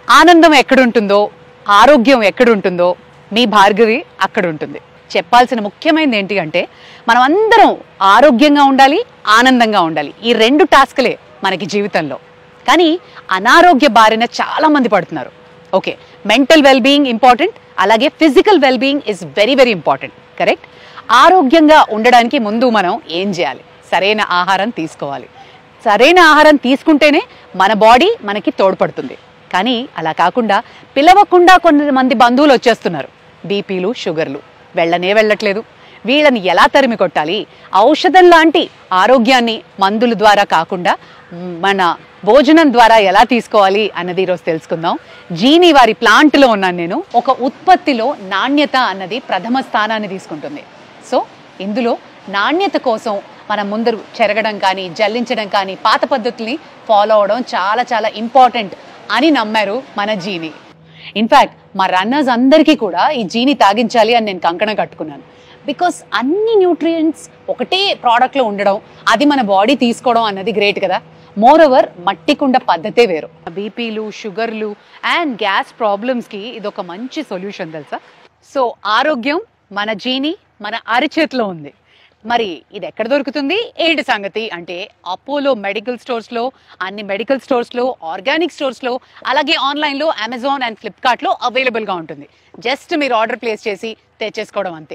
ఆనందం ఎక్కడుంటుందో, ఆరోగ్యం ఎక్కడుంటుందో మీ భార్గవి అక్కడ ఉంటుంది. చెప్పాల్సిన ముఖ్యమైనది ఏంటి అంటే మనం అందరం ఆరోగ్యంగా ఉండాలి, ఆనందంగా ఉండాలి. ఈ 2 టాస్క్లే మనకి జీవితంలో. కానీ అనారోగ్య బారిన చాలా మంది పడుతున్నారు. ఓకే, మెంటల్ వెల్బీయింగ్ ఇంపార్టెంట్, అలాగే physical wellbeing is very very important. Correct. ఆరోగ్యంగా ఉండడానికి ముందు మనం ఏం చేయాలి? సరైన ఆహారం తీసుకోవాలి. సరైన ఆహారం తీసుకుంటేనే మన బాడీ మనకి తోడ్పడుతుంది. కానీ అలా కాకుండా పిలవకుండా కొంతమంది బంధువులు వచ్చేస్తున్నారు. బీపీలు, షుగర్లు వెళ్ళట్లేదు. వీళ్ళని ఎలా తరిమి కొట్టాలి? ఔషధం లాంటి ఆరోగ్యాన్ని మందుల ద్వారా కాకుండా మన భోజనం ద్వారా ఎలా తీసుకోవాలి అన్నది ఈరోజు తెలుసుకుందాం. జీని వారి ప్లాంట్లో ఉన్నాను నేను. ఒక ఉత్పత్తిలో నాణ్యత అన్నది ప్రథమ స్థానాన్ని తీసుకుంటుంది. సో ఇందులో నాణ్యత కోసం మనం ముందు చెరగడం కానీ, జల్లించడం కానీ, పాత పద్ధతుల్ని ఫాలో అవడం చాలా చాలా ఇంపార్టెంట్ అని నమ్మారు మన జీని. ఇన్ఫ్యాక్ట్ మా రన్నర్స్ అందరికీ కూడా ఈ జీని తాగించాలి అని నేను కంకణం కట్టుకున్నాను. బికాస్ అన్ని న్యూట్రియంట్స్ ఒకటే ప్రోడక్ట్లో ఉండడం, అది మన బాడీ తీసుకోవడం అన్నది గ్రేట్ కదా. మోర్ ఓవర్ మట్టి కుండ పద్ధతే వేరు. బీపీలు, షుగర్లు అండ్ గ్యాస్ ప్రాబ్లమ్స్కి ఇది ఒక మంచి సొల్యూషన్ తెలుసా. సో ఆరోగ్యం మన జీని మన అరిచేతిలో ఉంది. మరి ఇది ఎక్కడ దొరుకుతుంది, ఏంటి సంగతి అంటే అపోలో మెడికల్ స్టోర్స్లో, అన్ని మెడికల్ స్టోర్స్లో, ఆర్గానిక్ స్టోర్స్లో, అలాగే ఆన్లైన్లో అమెజాన్ అండ్ ఫ్లిప్కార్ట్లో అవైలబుల్గా ఉంటుంది. జస్ట్ మీరు ఆర్డర్ ప్లేస్ చేసి తెచ్చేసుకోవడం అంతే.